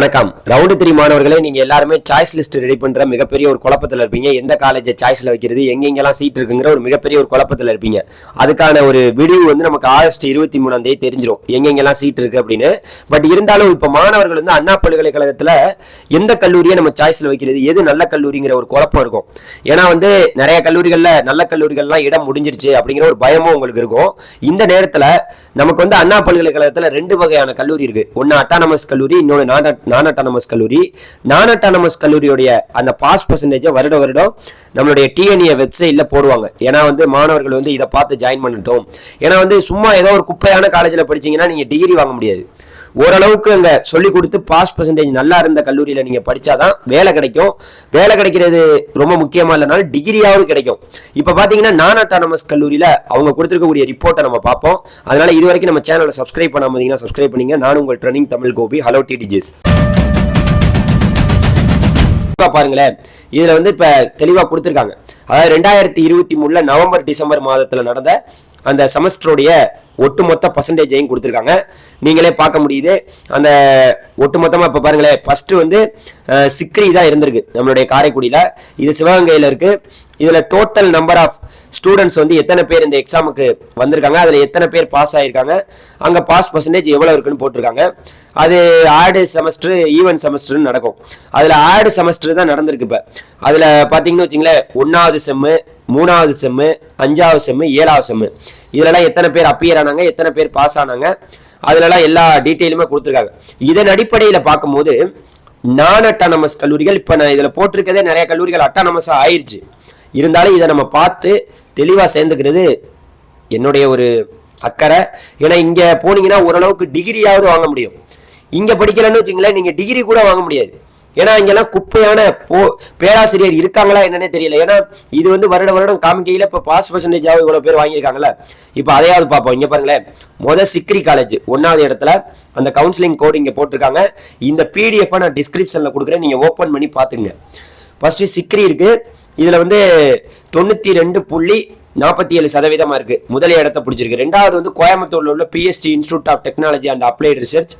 வணக்கம். ரவுண்டு 3 மாணவர்களே, நீங்க எல்லாருமே சாய்ஸ் லிஸ்ட் ரெடி பண்ற மிகப்பெரிய ஒரு குழப்பத்தில் இருப்பீங்க. எந்த காலேஜை சாய்ஸ்ல வைக்கிறது, எங்கெங்கெல்லாம் சீட் இருக்குங்கிற ஒரு மிகப்பெரிய ஒரு குழப்பத்தில் இருப்பீங்க. அதுக்கான ஒரு வீடியோ வந்து நமக்கு ஆகஸ்ட் 23 தெரிஞ்சிடும் எங்கெங்கெல்லாம் சீட் இருக்கு அப்படின்னு. பட் இருந்தாலும் இப்ப மாணவர்கள் வந்து அண்ணா பல்கலைக்கழகத்துல எந்த கல்லூரியை நம்ம சாய்ஸ்ல வைக்கிறது, எது நல்ல கல்லூரிங்கிற ஒரு குழப்பம் இருக்கும். ஏன்னா வந்து நிறைய கல்லூரிகள்ல நல்ல கல்லூரிகள்லாம் இடம் முடிஞ்சிருச்சு அப்படிங்கிற ஒரு பயமும் உங்களுக்கு இருக்கும். இந்த நேரத்துல நமக்கு வந்து அண்ணா பல்கலைக்கழகத்துல 2 வகையான கல்லூரி இருக்கு. ஒன்னு அட்டானமஸ் கல்லூரி, இன்னொன்னு நான் அட்டானமஸ் கல்லூரி. நான் அட்டானமஸ் கல்லூரியுடைய அந்த பாஸ் பர்சன்டேஜ் வருடம் நம்மளுடைய டிஎன்ஏ வெப்சைட்ல போடுவாங்க. ஏன்னா வந்து மாணவர்கள் வந்து இதை பார்த்து ஜாயின் பண்ணிட்டோம். ஏன்னா வந்து சும்மா ஏதோ ஒரு குப்பையான காலேஜில் படிச்சீங்கன்னா நீங்க டிகிரி வாங்க முடியாது. ஓரளவுக்கு அங்க சொல்லி கொடுத்து பாஸ் பர்சன்டேஜ் நல்லா இருந்த கல்லூரியில நீங்க படிச்சாதான் வேலை கிடைக்கும். வேலை கிடைக்கிறது ரொம்ப முக்கியமா இல்லைனாலும் டிகிரியாவது கிடைக்கும். இப்ப பாத்தீங்கன்னா நான் அட்டானமஸ் கல்லூரியில அவங்க கொடுத்திருக்கக்கூடிய ரிப்போர்ட்டை நம்ம பார்ப்போம். அதனால இது வரைக்கும் நம்ம சேனலை சப்ஸ்கிரைப் பண்ணாம சப்ஸ்கிரைப் பண்ணீங்க. நான் உங்கள் ட்ரெண்டிங் தமிழ் கோபி. ஹலோ டிடிஜிஸ். பாருங்களேன், இதுல வந்து இப்ப தெளிவா கொடுத்திருக்காங்க. அதாவது 2023 நவம்பர் டிசம்பர் மாதத்துல நடந்த அந்த செமஸ்டருடைய ஒட்டுமொத்த பர்சன்டேஜையும் கொடுத்துருக்காங்க. நீங்களே பார்க்க முடியுது. அந்த ஒட்டுமொத்தமா இப்ப பாருங்களேன், ஃபர்ஸ்ட் வந்து சிக்ரி தான் இருந்திருக்கு நம்மளுடைய காரைக்குடியில. இது சிவகங்கையில இருக்கு. இதுல டோட்டல் நம்பர் ஆஃப் ஸ்டூடெண்ட்ஸ் வந்து எத்தனை பேர் இந்த எக்ஸாமுக்கு வந்திருக்காங்க, அதுல எத்தனை பேர் பாஸ் ஆயிருக்காங்க, அங்க பாஸ் பர்சன்டேஜ் எவ்வளவு இருக்குன்னு போட்டிருக்காங்க. அது ஆடு செமஸ்டர், ஈவன் செமஸ்டர்னு நடக்கும். அதுல ஆடு செமஸ்டர் தான் நடந்திருக்கு. இப்ப அதுல பாத்தீங்கன்னு வச்சுங்களேன், 1வது செம்மு, 3வது செம்மு, 5வது செம்மு, 7வது செம்மு, இதுலலாம் எத்தனை பேர் அப்பியர் ஆனாங்க, எத்தனை பேர் பாஸ் ஆனாங்க, அதுலலாம் எல்லா டீட்டெயிலுமே கொடுத்துருக்காங்க. இதன் அடிப்படையில் பார்க்கும்போது நான் அட்டானமஸ் கல்லூரிகள், இப்ப நான் இதுல போட்டிருக்கதே நிறைய கல்லூரிகள் அட்டானமஸா ஆயிடுச்சு. இருந்தாலும் இதை நம்ம பார்த்து தெளிவா சேர்ந்துக்கிறது என்னுடைய ஒரு அக்கறை. ஏன்னா இங்க போனீங்கன்னா ஓரளவுக்கு டிகிரியாவது வாங்க முடியும். இங்க படிக்கலன்னு வச்சுங்களேன், நீங்க டிகிரி கூட வாங்க முடியாது. ஏன்னா இங்கெல்லாம் குப்பையான பேராசிரியர் இருக்காங்களா என்னன்னே தெரியல. ஏன்னா இது வந்து வருடம் காமிக்கையில இப்ப பாஸ் பர்சன்டேஜாவது இவ்வளவு பேர் வாங்கியிருக்காங்கல்ல. இப்ப அதையாவது பார்ப்போம். இங்க பாருங்களேன், சிக்ரி காலேஜ் 1வது இடத்துல அந்த கவுன்சிலிங் கோடு இங்க போட்டிருக்காங்க. இந்த பிடிஎஃப் நான் டிஸ்கிரிப்ஷன்ல கொடுக்குறேன், நீங்க ஓபன் பண்ணி பாத்துங்க. ஃபர்ஸ்ட் சிக்ரி இருக்கு. இதுல வந்து 92.47% இருக்கு. முதல் இடத்தை பிடிச்சிருக்கு. 2வது வந்து கோயம்புத்தூர்ல உள்ள PSG institute of technology and applied research.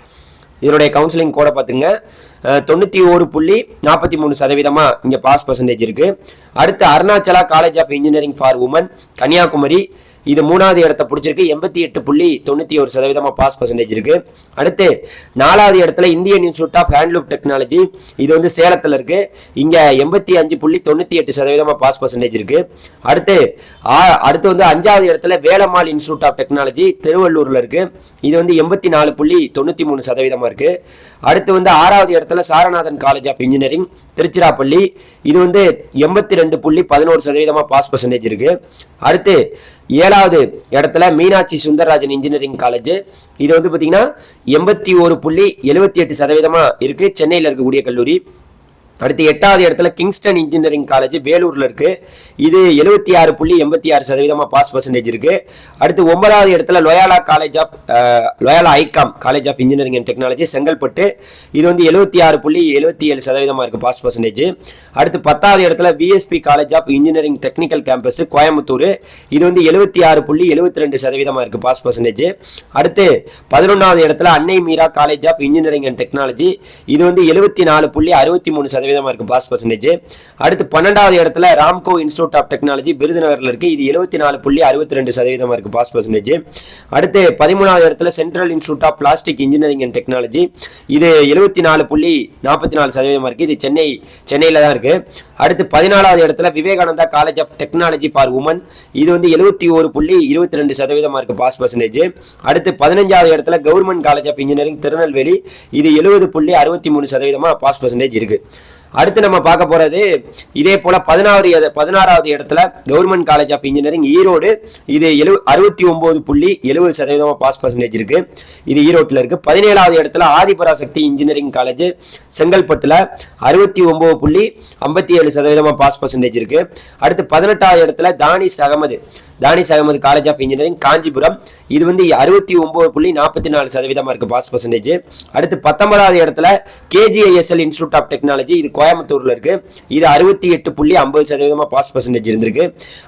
இதனுடைய கவுன்சிலிங் கோட பாத்துங்க. 91.43% இங்க பாஸ் பர்சன்டேஜ் இருக்கு. அடுத்து Arunachala college of engineering for women Kanyakumari, இது 3வது இடத்தை பிடிச்சிருக்கு. 88.91% பாஸ் பர்சன்டேஜ் இருக்கு. அடுத்து 4வது இடத்துல Indian institute of handloom technology, இது வந்து சேலத்துல இருக்கு. இங்க 85.98% பாஸ் பர்சன்டேஜ் இருக்கு. அடுத்து வந்து 5வது இடத்துல வேலம்மாள் இன்ஸ்டிடியூட் ஆஃப் டெக்னாலஜி திருவள்ளூர்ல இருக்கு. இது வந்து 84.93% இருக்கு. அடுத்து வந்து 6வது இடத்துல Saranathan college of engineering Tiruchirappalli, இது வந்து 82.11% பாஸ் பர்சன்டேஜ் இருக்கு. அடுத்து 7வது இடத்துல மீனாட்சி சுந்தரராஜன் இன்ஜினியரிங் காலேஜ், இது வந்து பாத்தீங்கன்னா 81.78% இருக்கு. சென்னையில இருக்கக்கூடிய கல்லூரி. அடுத்து 8வது இடத்துல கிங்ஸ்டன் இன்ஜினியரிங் காலேஜ் வேலூர்ல இருக்கு. இது 76.86% பாஸ் பர்சன்டேஜ் இருக்கு. அடுத்து 9வது இடத்துல Loyola ICAM college of engineering and technology Chengalpattu, இது வந்து 76.77% இருக்கு பாஸ் பர்சன்டேஜ். அடுத்து 10வது இடத்துல VSB college of engineering technical campus Coimbatore, இது வந்து 76.72% இருக்கு பாஸ் பர்சன்டேஜ். அடுத்து 11வது இடத்துல Annai Meera college of engineering and technology, இது வந்து 74.63% இருக்கு பாஸ் பர்சன்டேஜ். அடுத்து 12வது இடத்துல ராம்கோ இன்ஸ்டிடியூட் ஆஃப் டெக்னாலஜி விருதுநகர்ல இருக்கு. இது 74.62% இருக்கு பாஸ் பர்சன்டேஜ். அடுத்து 13வது இடத்துல central institute of plastic engineering and technology, இது 74.44% இருக்கு. இது சென்னையில தான் இருக்கு. அடுத்து 14வது இடத்துல Vivekananda college of technology for women, இது வந்து 71.22% இருக்கு பாஸ் பர்சன்டேஜ். அடுத்து 15வது இடத்துல government college of engineering Tirunelveli, இது 70.63% பாஸ் பர்சன்டேஜ் இருக்கு. அடுத்து நம்ம பார்க்க போறது இதே போல 16வது இடத்துல government college of engineering Erode, இது 69.70% பாஸ் பர்சன்டேஜ் இருக்கு. இது ஈரோட்டில் இருக்கு. 17வது இடத்துல ஆதிபராசக்தி இன்ஜினியரிங் காலேஜ் செங்கல்பட்டுல 69.57% பாஸ் பர்சன்டேஜ் இருக்கு. அடுத்து 18வது இடத்துல Dhanish Ahmed Dhanish Ahmed college of engineering Kanchipuram. இது வந்து 69.44% இருக்கு பாஸ் பர்சன்டேஜ். அடுத்து 19வது இடத்துல KGISL இன்ஸ்டிடியூட் ஆஃப் டெக்னாலஜி, இது கோயம்புத்தூர்ல இருக்கு. இது 68.50% பாஸ் பர்சன்டேஜ் இருந்திருக்கு.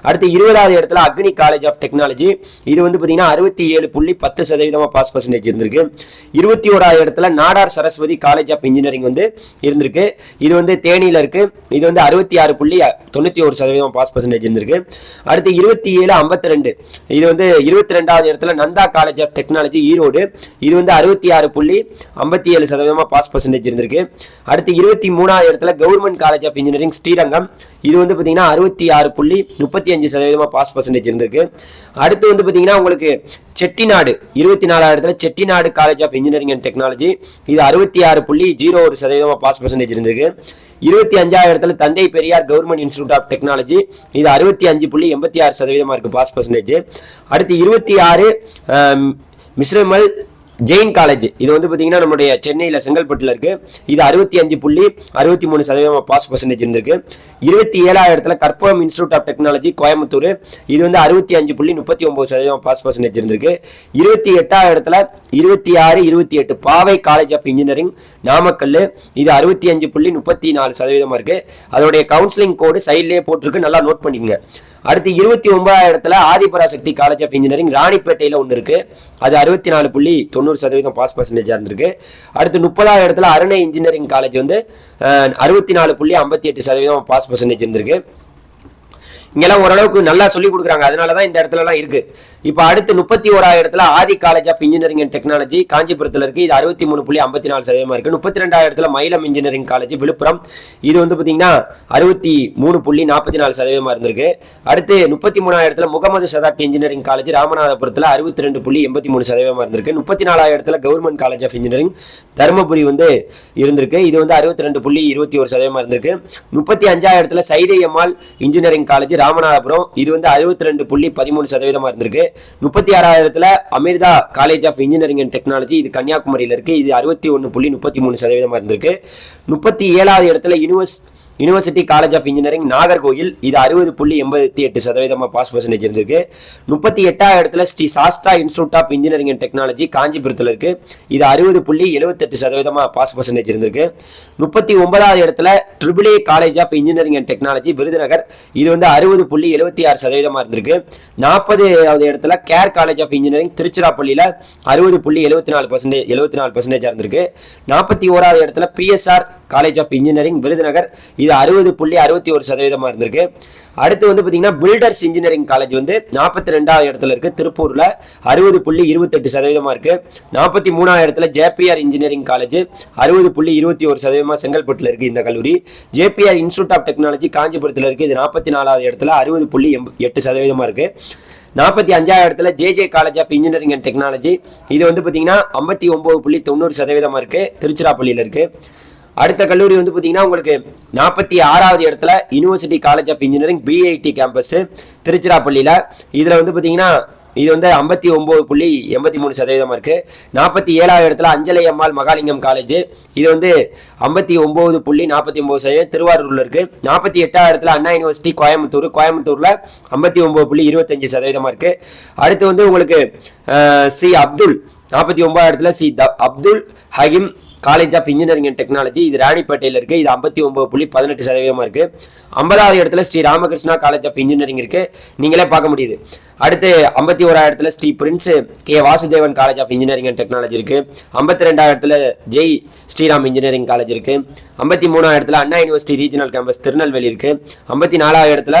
அடுத்து 20வது இடத்துல அக்னி காலேஜ் ஆஃப் டெக்னாலஜி, இது வந்து பாத்தீங்கன்னா 67.10% பாஸ் பர்சன்டேஜ் இருந்திருக்கு. 21வது இடத்துல Nadar Saraswathi college of engineering வந்து இருந்திருக்கு. இது வந்து தேனியில இருக்கு. இது வந்து 66.91% பாஸ் பர்சன்டேஜ் இருந்திருக்கு. அடுத்து 27.52, இது வந்து 22வது இடத்துல Nandha college of technology Erode, இது வந்து 66.57% பாஸ் பர்சன்டேஜ் இருந்திருக்கு. அடுத்து 23வது இடத்துல government college of engineering Srirangam, இது வந்து பாத்தீங்கன்னா 66.35% பாஸ் பர்சன்டேஜ் இருந்திருக்கு. அடுத்து வந்து பாத்தீங்கன்னா உங்களுக்கு செட்டிநாடு 24வது இடத்துல Chettinad college of engineering and technology, இது 66.01% பாஸ் பர்சன்டேஜ் இருந்திருக்கு. 25வது இடத்துல Thanthai Periyar government institute of technology, இது 65.86% இருக்கு பாஸ் பர்சன்டேஜ். அடுத்து 26 மிஸ்ரமல் ஜெயின் காலேஜ், இது வந்து பாத்தீங்கன்னா நம்மளுடைய சென்னையில செங்கல்பட்டுல இருக்கு. இது 65.63% பாஸ் பர்சன்டேஜ் இருந்திருக்கு. 27வது இடத்துல Karpagam institute of technology Coimbatore, இது வந்து 65.39% பாஸ் பர்சன்டேஜ் இருந்திருக்கு. 28வது இடத்துல 26-28 பாவை காலேஜ் ஆஃப் இன்ஜினியரிங் நாமக்கல், இது 65.34% இருக்கு. அதோடைய கவுன்சிலிங் கோடு சைட்லயே போட்டிருக்கு, நல்லா நோட் பண்ணிக்கங்க. அடுத்து 29வது இடத்துல ஆதிபராசக்தி காலேஜ் ஆஃப் இன்ஜினியரிங் ராணிப்பேட்டையில ஒன்று இருக்கு, அது 64.90% பாஸ் பர்சன்டேஜ் இருந்திருக்கு. அடுத்து 30வது இடத்துல அருணை இன்ஜினியரிங் காலேஜ் வந்து 64.58% பாஸ் பர்சன்டேஜ் இருந்திருக்கு. இங்கெல்லாம் ஓரளவுக்கு நல்லா சொல்லி கொடுக்குறாங்க, அதனாலதான் இந்த இடத்துல எல்லாம் இருக்கு. இப்ப அடுத்து 31வது இடத்துல Adhi college of engineering and technology காஞ்சிபுரத்துல இருக்கு, இது 63.54% இருக்கு. 32வது இடத்துல மயிலம் இன்ஜினியரிங் காலேஜ் விழுப்புரம், இது வந்து பாத்தீங்கன்னா 63.44% இருந்திருக்கு. அடுத்து 33வது இடத்துல முகமது சதாக் இன்ஜினியரிங் காலேஜ் ராமநாதபுரத்துல 62.83% இருந்திருக்கு. 34வது இடத்துல government college of engineering Dharmapuri வந்து இருந்திருக்கு, இது வந்து 62.21% இருந்திருக்கு. 35வது இடத்துல சைதை அம்மாள் இன்ஜினியரிங் காலேஜ் ராமநாதபுரம், இது வந்து 62.13% இருந்திருக்கு. 36வது இடத்துல Amrita college of engineering and technology, இது கன்னியாகுமரியில இருக்கு, இது 61.33% இருந்திருக்கு. 37வது இடத்துல university college of engineering Nagercoil, இது 60.88% பாஸ் பர்சன்டேஜ் இருந்திருக்கு. 38வது இடத்துல Sri Sastra institute of engineering and technology காஞ்சிபுரத்தில் இருக்கு, இது 60.78% பாஸ் பர்சன்டேஜ் இருந்திருக்கு. 39வது இடத்துல triple A college of engineering and technology Virudhunagar, இது வந்து 60.76% இருந்திருக்கு. 40வது இடத்துல கேர் காலேஜ் ஆஃப் இன்ஜினியரிங் திருச்சிராப்பள்ளியில 60.74% இருந்திருக்கு. 41வது இடத்துல PSR college of engineering Virudhunagar, இது 60.61% இருந்திருக்கு. அடுத்து வந்து பாத்தீங்கன்னா பில்டர்ஸ் இன்ஜினியரிங் காலேஜ் வந்து 42வது இடத்துல இருக்கு திருப்பூர்ல, 60.28% இருக்கு. 43வது இடத்துல JPR இன்ஜினியரிங் காலேஜ் 60.21% செங்கல்பட்டுல இருக்கு இந்த கல்லூரி. JPR இன்ஸ்டிடியூட் ஆஃப் டெக்னாலஜி காஞ்சிபுரத்துல இருக்கு, இது 44வது இடத்துல 60.8% இருக்கு. 45வது இடத்துல JJ college of engineering and technology, இது வந்து பாத்தீங்கன்னா 59.90% இருக்கு, திருச்சிராப்பள்ளியில இருக்கு. அடுத்த கல்லூரி வந்து பாத்தீங்கன்னா உங்களுக்கு 46வது இடத்துல university college of engineering BIT campus திருச்சிராப்பள்ளியில, இதுல வந்து பாத்தீங்கன்னா இது வந்து 59.83% இருக்கு. 47வது இடத்துல அஞ்சலை அம்மாள் மகாலிங்கம் காலேஜ், இது வந்து 59.49% திருவாரூர்ல இருக்கு. 48வது இடத்துல அண்ணா யூனிவர்சிட்டி கோயம்புத்தூர்ல 59.25% இருக்கு. அடுத்து வந்து உங்களுக்கு சி அப்துல் 49வது இடத்துல Abdul Hakeem college of engineering and technology, இது ராணிப்பேட்டையில் இருக்கு, இது 59.18% இருக்கு. 50வது இடத்துல Sri Ramakrishna college of engineering இருக்கு, நீங்களே பார்க்க முடியுது. அடுத்து 51வது இடத்துல Sri Prince K Vasudevan college of engineering and technology இருக்கு. 52வது இடத்துல ஜெய் ஸ்ரீராம் இன்ஜினியரிங் காலேஜ் இருக்கு. 53வது இடத்துல Anna university regional campus Tirunelveli இருக்கு. 54வது இடத்துல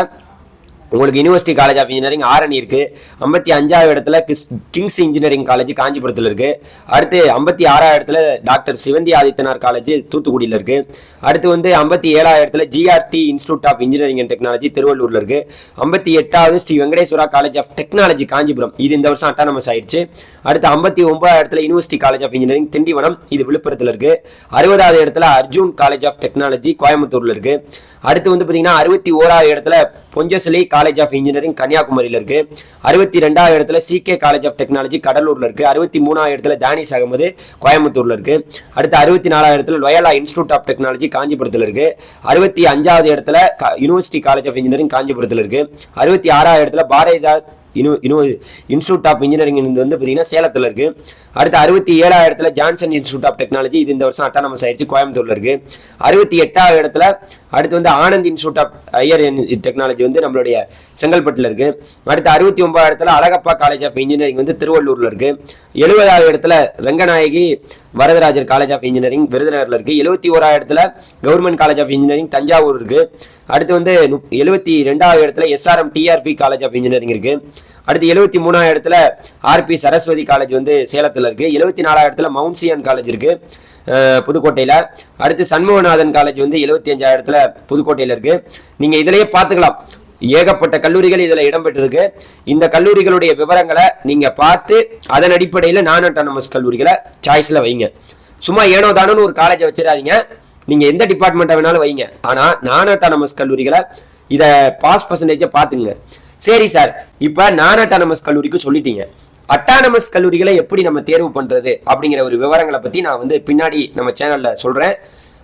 உங்களுக்கு university college of engineering Arani இருக்கு. 55வது இடத்துல கிங்ஸ் இன்ஜினியரிங் காலேஜ் காஞ்சிபுரத்தில் இருக்கு. அடுத்து 56வது இடத்துல டாக்டர் சிவந்தி ஆதித்தனார் காலேஜ் தூத்துக்குடியில் இருக்கு. அடுத்து வந்து 57வது இடத்துல GRT institute of engineering and technology திருவள்ளூர்ல இருக்கு. 58வது Sri Venkateswara college of technology Kanchipuram, இது இந்த வருஷம் அட்டானமஸ் ஆயிடுச்சு. அடுத்து 59வது இடத்துல university college of engineering Tindivanam, இது விழுப்புரத்தில் இருக்கு. 60வது இடத்துல அர்ஜுன் காலேஜ் ஆஃப் டெக்னாலஜி கோயம்புத்தூர்ல இருக்கு. அடுத்து வந்து பாத்தீங்கன்னா 61வது இடத்துல பொஞ்சசலி காலேஜ் ஆஃப் இன்ஜினியரிங் கன்னியாகுமரியில இருக்கு. 62வது இடத்துல CK காலேஜ் ஆஃப் டெக்னாலஜி கடலூர்ல இருக்கு. 63வது இடத்துல தானிஷ் அகமது கோயம்புத்தூர்ல இருக்கு. அடுத்து 64வது இடத்துல லோயலா இன்ஸ்டிடியூட் ஆஃப் டெக்னாலஜி காஞ்சிபுரத்தில் இருக்கு. 65வது இடத்துல யூனிவர்சிட்டி காலேஜ் ஆஃப் இன்ஜினியரிங் காஞ்சிபுரத்தில் இருக்கு. 66வது இடத்துல இன்ஸ்டியூட் ஆஃப் இன்ஜினியரிங் வந்து பார்த்தீங்கன்னா சேலத்தில் இருக்கு. அடுத்து 67வது இடத்துல ஜான்சன் இன்ஸ்டியூட் ஆஃப் டெக்னாலஜி, இது இந்த வருஷம் அட்டானமஸ் ஆயிடுச்சு, கோயம்புத்தூர்ல இருக்கு. 68வது இடத்துல அடுத்து வந்து Anand institute of higher technology வந்து நம்மளுடைய செங்கல்பட்டுல இருக்கு. அடுத்து 69வது இடத்துல அழகப்பா காலேஜ் ஆஃப் இன்ஜினியரிங் வந்து திருவள்ளூர்ல இருக்கு. 70வது இடத்துல Ranganayaki Varadharajar college of engineering விருதுநகர்ல இருக்கு. 71வது இடத்துல government college of engineering Thanjavur இருக்கு. அடுத்து வந்து 72வது இடத்துல SRM TRP college of engineering இருக்கு. அடுத்து 73வது இடத்துல RP சரஸ்வதி காலேஜ் வந்து சேலத்தில் இருக்கு. 74வது இடத்துல மவுண்ட் சியான் காலேஜ் இருக்கு புதுக்கோட்டையில. அடுத்து சண்முகநாதன் காலேஜ் வந்து 75வது இடத்துல புதுக்கோட்டையில இருக்கு. நீங்க இதிலேயே பார்த்துக்கலாம், ஏகப்பட்ட கல்லூரிகள் இதுல இடம்பெற்றிருக்கு. இந்த கல்லூரிகளுடைய விவரங்களை நீங்க பார்த்து அதன் அடிப்படையில் நான் அட்டானமஸ் கல்லூரிகளை சாய்ஸ்ல வைங்க. சும்மா ஏனோ தானோன்னு ஒரு காலேஜை வச்சிடாதீங்க. நீங்க எந்த டிபார்ட்மெண்ட்டை வேணாலும் வைங்க, ஆனா நான் அட்டானமஸ் கல்லூரிகளை இதை பாஸ் பர்சன்டேஜை பார்த்துங்க. சரி சார், இப்ப நான் அட்டானமஸ் கல்லூரிக்கு சொல்லிட்டீங்க, அட்டானமஸ் கல்லூரிகளை எப்படி நம்ம தேர்வு பண்றது அப்படிங்கிற ஒரு விவரங்களை பத்தி நான் வந்து பின்னாடி நம்ம சேனல்ல சொல்றேன்.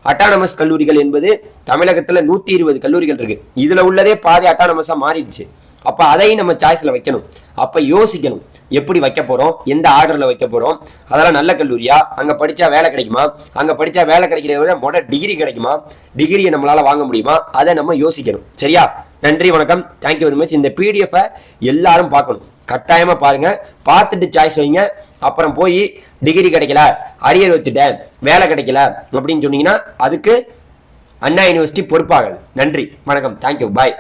அட்டானமஸ் கல்லூரிகள் என்பது தமிழகத்துல 120 கல்லூரிகள் இருக்கு. இதுல உள்ளதே பாதி அட்டானமஸா மாறிடுச்சு. அப்ப அதையும் நம்ம சாய்ஸ்ல வைக்கணும். அப்ப யோசிக்கணும், எப்படி வைக்க போறோம், எந்த ஆர்டர்ல வைக்க போறோம், அதெல்லாம் நல்ல கல்லூரியா, அங்க படிச்சா வேலை கிடைக்குமா, அங்க படிச்சா வேலை கிடைக்கிறத விட டிகிரி கிடைக்குமா, டிகிரியை நம்மளால வாங்க முடியுமா, அதை நம்ம யோசிக்கணும். சரியா? நன்றி, வணக்கம், தேங்க்யூ வெரி மச். இந்த PDF எல்லாரும் பார்க்கணும், கட்டாயமா பாருங்க. பார்த்துட்டு சாய்ஸ் வைங்க. அப்புறம் போய் டிகிரி கிடைக்கல, அரியர் வச்சுட்டேன், வேலை கிடைக்கல அப்படின்னு சொன்னீங்கன்னா அதுக்கு அண்ணா யூனிவர்சிட்டி பொறுப்பாகாது. நன்றி, வணக்கம், தேங்க்யூ, பாய்.